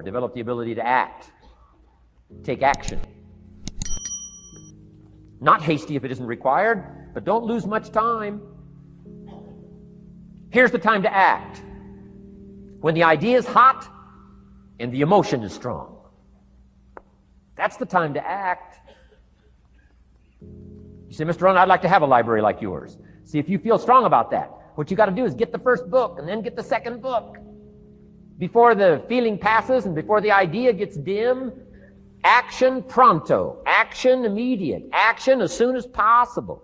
develop the ability to act. Take action. Not hasty if it isn't required, but don't lose much time. Here's the time to act. When the idea is hot and the emotion is strong. That's the time to act. You say, Mr. Rohn, I'd like to have a library like yours. See, if you feel strong about that, what you got to do is get the first book and then get the second book. Before the feeling passes and before the idea gets dim, action pronto, action immediate, action as soon as possible.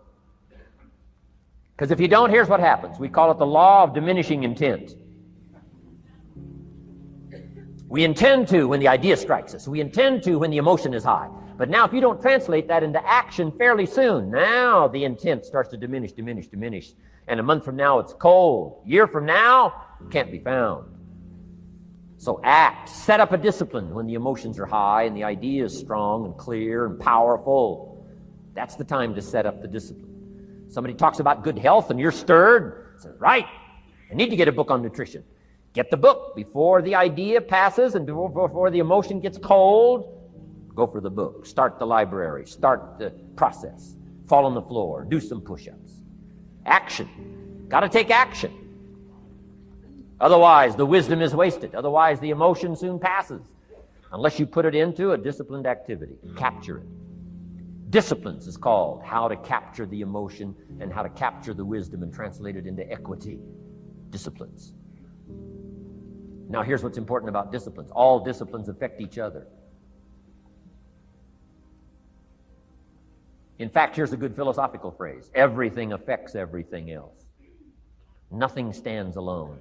Because if you don't, here's what happens. We call it the law of diminishing intent. We intend to when the idea strikes us. We intend to when the emotion is high. But now if you don't translate that into action fairly soon, now the intent starts to diminish. And a month from now, it's cold. A year from now, it can't be found. So act. Set up a discipline when the emotions are high and the idea is strong and clear and powerful. That's the time to set up the discipline. Somebody talks about good health and you're stirred. Say, right, I need to get a book on nutrition. Get the book before the idea passes and before the emotion gets cold. Go for the book. Start the library. Start the process. Fall on the floor. Do some push-ups. Action. Got to take action. Otherwise, the wisdom is wasted. Otherwise, the emotion soon passes. Unless you put it into a disciplined activity. Capture it. Disciplines is called how to capture the emotion and how to capture the wisdom and translate it into equity. Disciplines. Now, here's what's important about disciplines. All disciplines affect each other. In fact, here's a good philosophical phrase. Everything affects everything else. Nothing stands alone.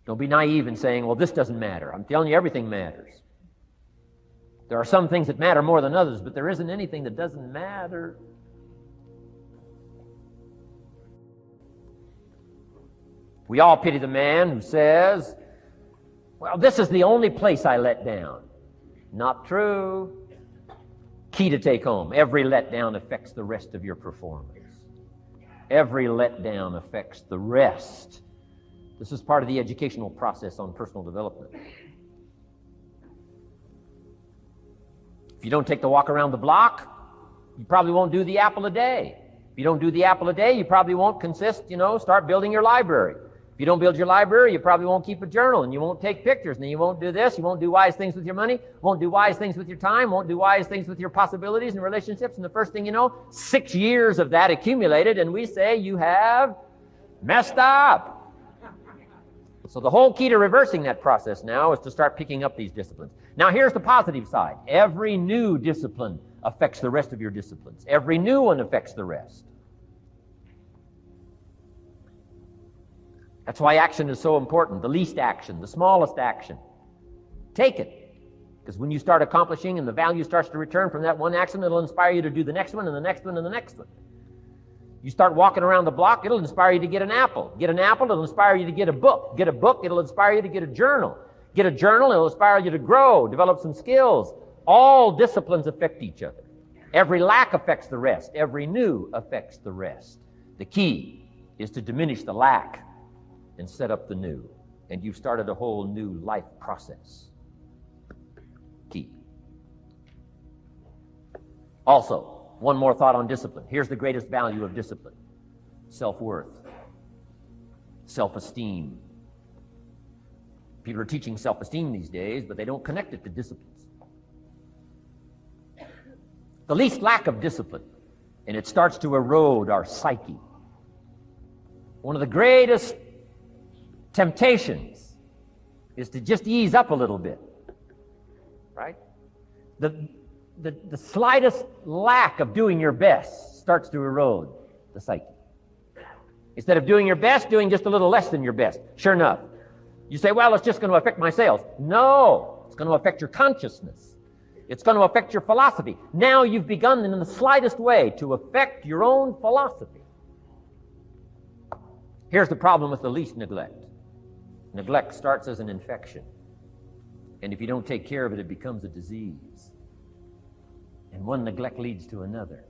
Don't be naive in saying, well, this doesn't matter. I'm telling you, everything matters. There are some things that matter more than others, but there isn't anything that doesn't matter. We all pity the man who says, well, this is the only place I let down. Not true. Key to take home. Every letdown affects the rest of your performance. Every letdown affects the rest. This is part of the educational process on personal development. If you don't take the walk around the block, you probably won't do the apple a day. If you don't do the apple a day, you probably won't start building your library. If you don't build your library, you probably won't keep a journal, and you won't take pictures, and you won't do this, you won't do wise things with your money, won't do wise things with your time, won't do wise things with your possibilities and relationships, and the first thing you know, 6 years of that accumulated, and we say you have messed up. So the whole key to reversing that process now is to start picking up these disciplines. Now here's the positive side. Every new discipline affects the rest of your disciplines. Every new one affects the rest. That's why action is so important. The least action, the smallest action. Take it. Because when you start accomplishing and the value starts to return from that one action, it'll inspire you to do the next one and the next one and the next one. You start walking around the block, it'll inspire you to get an apple. Get an apple, it'll inspire you to get a book. Get a book, it'll inspire you to get a journal. Get a journal, it'll inspire you to grow, develop some skills. All disciplines affect each other. Every lack affects the rest. Every new affects the rest. The key is to diminish the lack and set up the new. And you've started a whole new life process. Key. Also, one more thought on discipline. Here's the greatest value of discipline. Self-worth. Self-esteem. People are teaching self-esteem these days, but they don't connect it to disciplines. The least lack of discipline, and it starts to erode our psyche. One of the greatest temptations is to just ease up a little bit, right? The slightest lack of doing your best starts to erode the psyche. Instead of doing your best, doing just a little less than your best. Sure enough, you say, well, it's just going to affect my sales. No, it's going to affect your consciousness. It's going to affect your philosophy. Now you've begun in the slightest way to affect your own philosophy. Here's the problem with the least neglect. Neglect starts as an infection. And if you don't take care of it, it becomes a disease. And one neglect leads to another.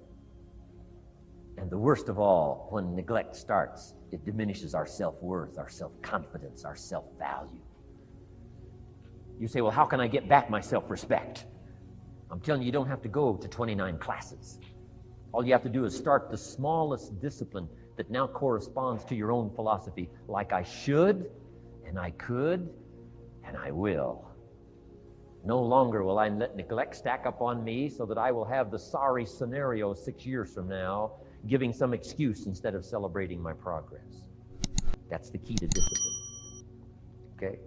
And the worst of all, when neglect starts, it diminishes our self-worth, our self-confidence, our self-value. You say, well, how can I get back my self-respect? I'm telling you, you don't have to go to 29 classes. All you have to do is start the smallest discipline that now corresponds to your own philosophy, like I should, and I could, and I will. No longer will I let neglect stack up on me so that I will have the sorry scenario 6 years from now, giving some excuse instead of celebrating my progress. That's the key to discipline. Okay?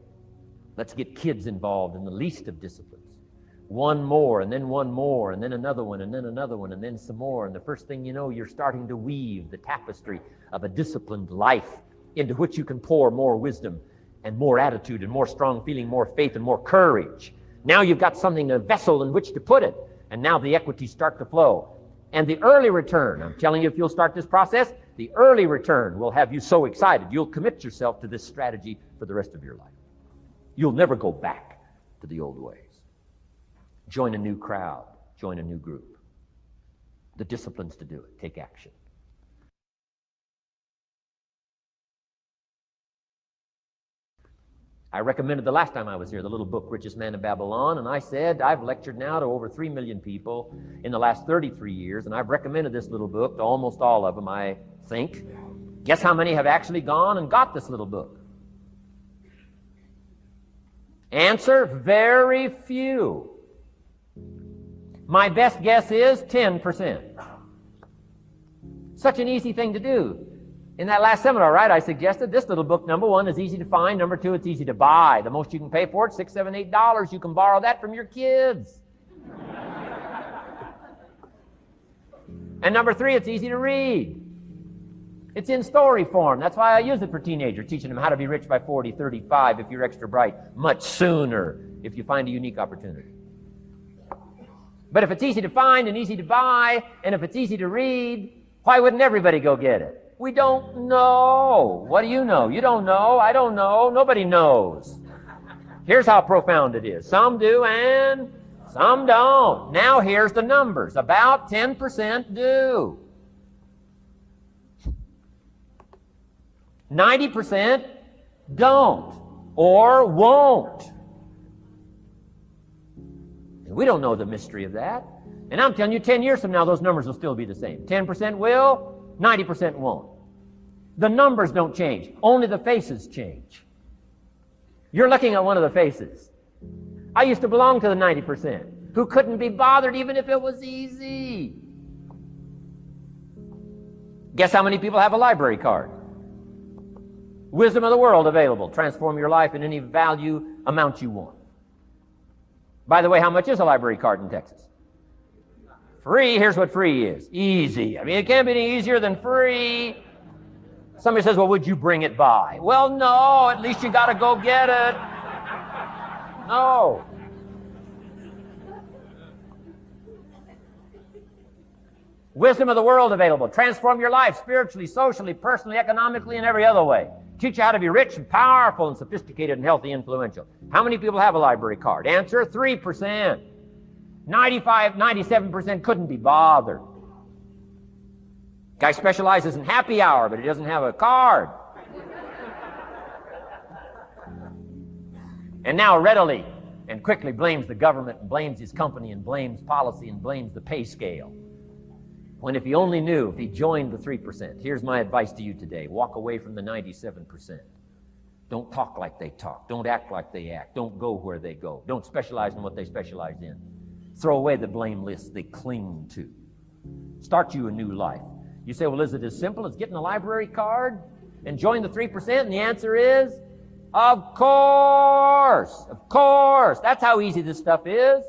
Let's get kids involved in the least of disciplines. One more, and then one more, and then another one, and then another one, and then some more. And the first thing you know, you're starting to weave the tapestry of a disciplined life into which you can pour more wisdom and more attitude and more strong feeling, more faith and more courage. Now you've got something, a vessel in which to put it. And now the equities start to flow. And the early return, I'm telling you, if you'll start this process, the early return will have you so excited. You'll commit yourself to this strategy for the rest of your life. You'll never go back to the old ways. Join a new crowd. Join a new group. The disciplines to do it. Take action. I recommended the last time I was here the little book, Richest Man in Babylon, and I said I've lectured now to over 3 million people in the last 33 years, and I've recommended this little book to almost all of them, I think. Guess how many have actually gone and got this little book? Answer, very few. My best guess is 10%. Such an easy thing to do. In that last seminar, right, I suggested this little book, number one, is easy to find. Number two, it's easy to buy. The most you can pay for it, $6, $7, $8. You can borrow that from your kids. And number three, it's easy to read. It's in story form. That's why I use it for teenagers, teaching them how to be rich by 40, 35 if you're extra bright, much sooner if you find a unique opportunity. But if it's easy to find and easy to buy, and if it's easy to read, why wouldn't everybody go get it? We don't know. What do you know? You don't know. I don't know. Nobody knows. Here's how profound it is. Some do and some don't. Now here's the numbers. About 10% do. 90% don't or won't. And we don't know the mystery of that. And I'm telling you, 10 years from now, those numbers will still be the same. 10% will, 90% won't. The numbers don't change. Only the faces change. You're looking at one of the faces. I used to belong to the 90% who couldn't be bothered even if it was easy. Guess how many people have a library card? Wisdom of the world available. Transform your life in any value amount you want. By the way, how much is a library card in Texas? Free. Here's what free is. Easy. I mean, it can't be any easier than free. Somebody says, well, would you bring it by? Well, no. At least you got to go get it. No. Wisdom of the world available. Transform your life spiritually, socially, personally, economically, and every other way. Teach you how to be rich and powerful and sophisticated and healthy, influential. How many people have a library card? Answer, 3%. 95, 97% couldn't be bothered. Guy specializes in happy hour, but he doesn't have a card. And now readily and quickly blames the government and blames his company and blames policy and blames the pay scale. When if he only knew, if he joined the 3%, here's my advice to you today. Walk away from the 97%. Don't talk like they talk. Don't act like they act. Don't go where they go. Don't specialize in what they specialize in. Throw away the blame list they cling to. Start you a new life. You say, well, is it as simple as getting a library card and join the 3%? And the answer is, of course. Of course. That's how easy this stuff is.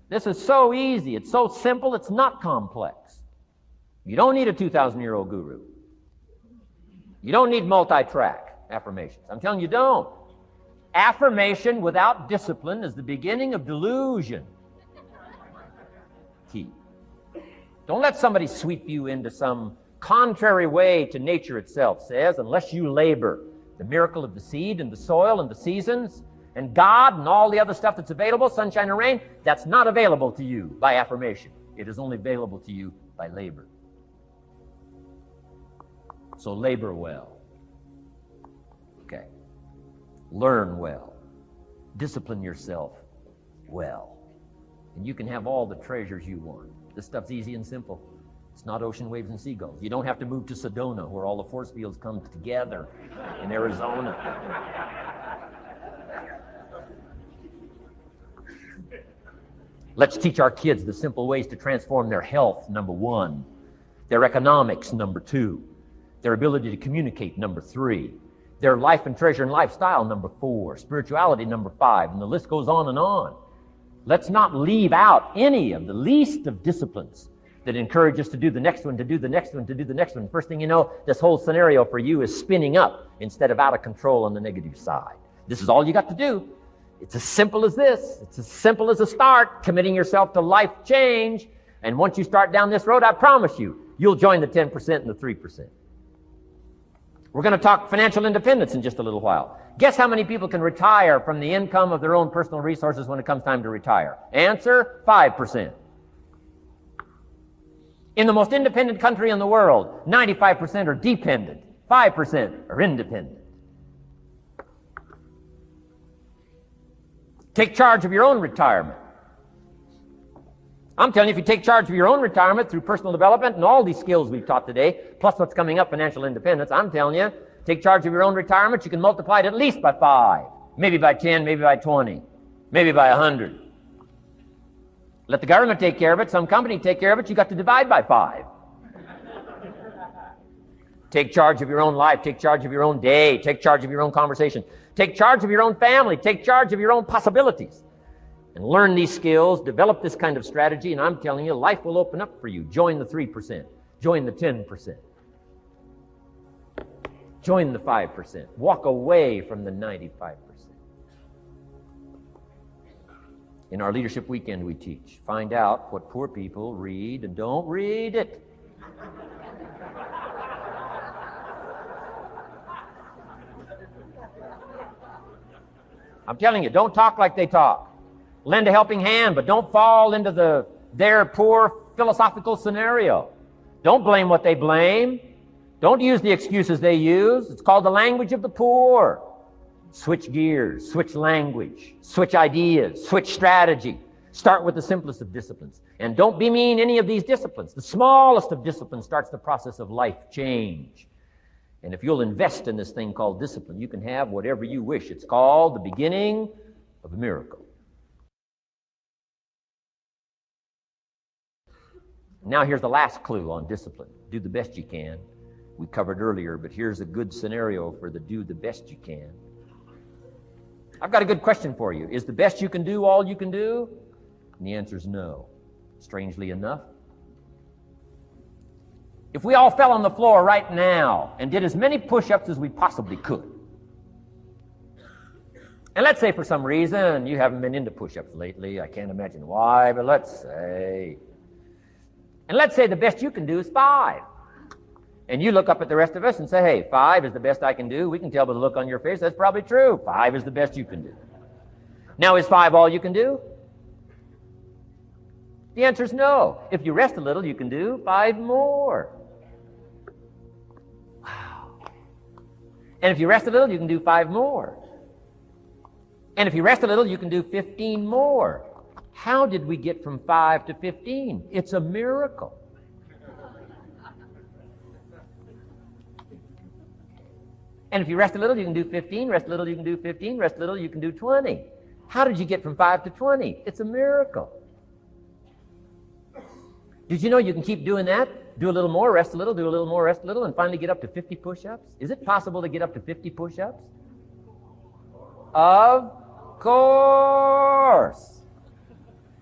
This is so easy. It's so simple. It's not complex. You don't need a 2,000-year-old guru. You don't need multi-track affirmations. I'm telling you, don't. Affirmation without discipline is the beginning of delusion. Key. Don't let somebody sweep you into some contrary way to nature itself says, unless you labor. The miracle of the seed and the soil and the seasons and God and all the other stuff that's available, sunshine and rain, that's not available to you by affirmation. It is only available to you by labor. So labor well. Okay. Learn well. Discipline yourself well. And you can have all the treasures you want. This stuff's easy and simple. It's not ocean waves and seagulls. You don't have to move to Sedona where all the force fields come together in Arizona. Let's teach our kids the simple ways to transform their health, number 1. Their economics, number 2. Their ability to communicate, number 3. Their life and treasure and lifestyle, number 4. Spirituality, number 5. And the list goes on and on. Let's not leave out any of the least of disciplines that encourage us to do the next one, to do the next one, to do the next one. First thing you know, this whole scenario for you is spinning up instead of out of control on the negative side. This is all you got to do. It's as simple as this. It's as simple as a start, committing yourself to life change. And once you start down this road, I promise you, you'll join the 10% and the 3%. We're going to talk financial independence in just a little while. Guess how many people can retire from the income of their own personal resources when it comes time to retire? Answer, 5%. In the most independent country in the world, 95% are dependent, 5% are independent. Take charge of your own retirement. I'm telling you, if you take charge of your own retirement through personal development and all these skills we've taught today, plus what's coming up, financial independence, I'm telling you, take charge of your own retirement, you can multiply it at least by 5, maybe by 10, maybe by 20, maybe by 100. Let the government take care of it, some company take care of it, you got to divide by 5. Take charge of your own life, take charge of your own day, take charge of your own conversation, take charge of your own family, take charge of your own possibilities. And learn these skills, develop this kind of strategy, and I'm telling you, life will open up for you. Join the 3%. Join the 10%. Join the 5%. Walk away from the 95%. In our Leadership Weekend we teach, find out what poor people read and don't read it. I'm telling you, don't talk like they talk. Lend a helping hand, but don't fall into their poor philosophical scenario. Don't blame what they blame. Don't use the excuses they use. It's called the language of the poor. Switch gears, switch language, switch ideas, switch strategy. Start with the simplest of disciplines. And don't bemean any of these disciplines. The smallest of disciplines starts the process of life change. And if you'll invest in this thing called discipline, you can have whatever you wish. It's called the beginning of a miracle. Now here's the last clue on discipline. Do the best you can. We covered earlier, but here's a good scenario for the do the best you can. I've got a good question for you. Is the best you can do all you can do? And the answer is no. Strangely enough. If we all fell on the floor right now and did as many push-ups as we possibly could, and let's say for some reason you haven't been into push-ups lately, I can't imagine why, but let's say the best you can do is 5. And you look up at the rest of us and say, hey, 5 is the best I can do. We can tell by the look on your face that's probably true. 5 is the best you can do. Now, is 5 all you can do? The answer is no. If you rest a little, you can do 5 more. Wow. And if you rest a little, you can do 5 more. And if you rest a little, you can do 15 more. How did we get from 5 to 15? It's a miracle. And if you rest a little, you can do 15. Rest a little, you can do 15. Rest a little, you can do 20. How did you get from 5 to 20? It's a miracle. Did you know you can keep doing that? Do a little more, rest a little, do a little more, rest a little, and finally get up to 50 push-ups? Is it possible to get up to 50 push-ups? Of course.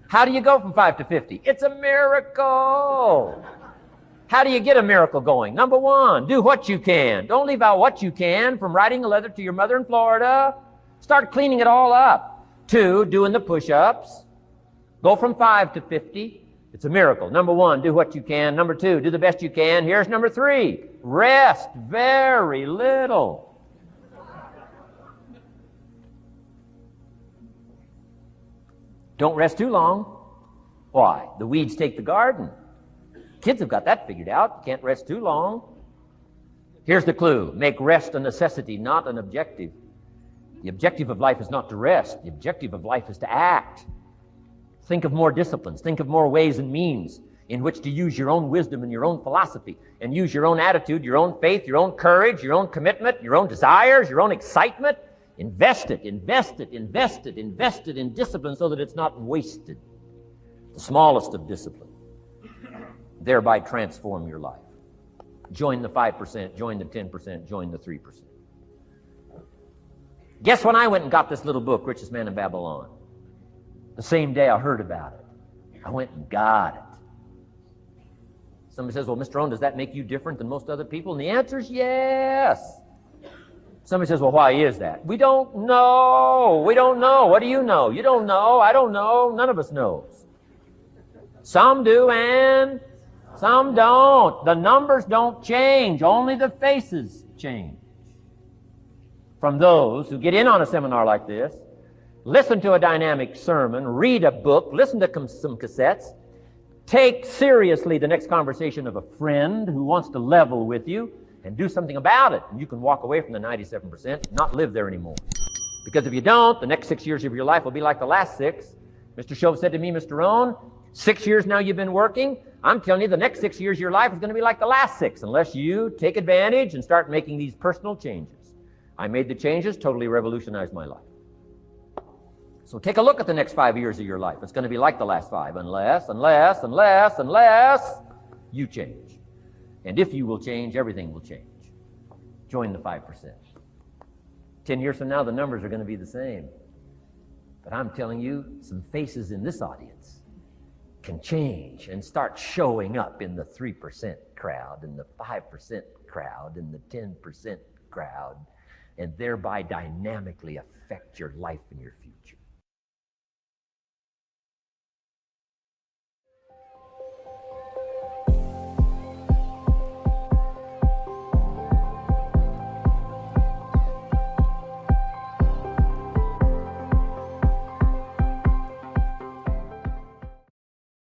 How do you go from 5 to 50? It's a miracle. How do you get a miracle going? Number 1, do what you can. Don't leave out what you can, from writing a letter to your mother in Florida. Start cleaning it all up. 2, doing the push-ups. Go from 5 to 50. It's a miracle. Number 1, do what you can. Number 2, do the best you can. Here's number 3, rest very little. Don't rest too long. Why? The weeds take the garden. Kids have got that figured out. Can't rest too long. Here's the clue. Make rest a necessity, not an objective. The objective of life is not to rest. The objective of life is to act. Think of more disciplines. Think of more ways and means in which to use your own wisdom and your own philosophy, and use your own attitude, your own faith, your own courage, your own commitment, your own desires, your own excitement. Invest it, invest it, invest it, invest it in discipline so that it's not wasted. The smallest of discipline. Thereby transform your life. Join the 5%, join the 10%, join the 3%. Guess when I went and got this little book, Richest Man in Babylon? The same day I heard about it. I went and got it. Somebody says, well, Mr. Rohn, does that make you different than most other people? And the answer is yes. Somebody says, well, why is that? We don't know. We don't know. What do you know? You don't know. I don't know. None of us knows. Some do and some don't. The numbers don't change. Only the faces change. From those who get in on a seminar like this, listen to a dynamic sermon, read a book, listen to some cassettes, take seriously the next conversation of a friend who wants to level with you, and do something about it. And you can walk away from the 97%, not live there anymore. Because if you don't, the next 6 years of your life will be like the last 6. Mr. Shove said to me, Mr. Rohn, 6 years now you've been working. I'm telling you, the next 6 years of your life is going to be like the last 6, unless you take advantage and start making these personal changes. I made the changes, totally revolutionized my life. So take a look at the next 5 years of your life. It's going to be like the last 5, unless you change. And if you will change, everything will change. Join the 5%. 10 years from now, the numbers are going to be the same. But I'm telling you, some faces in this audience can change and start showing up in the 3% crowd, in the 5% crowd, in the 10% crowd, and thereby dynamically affect your life and your future.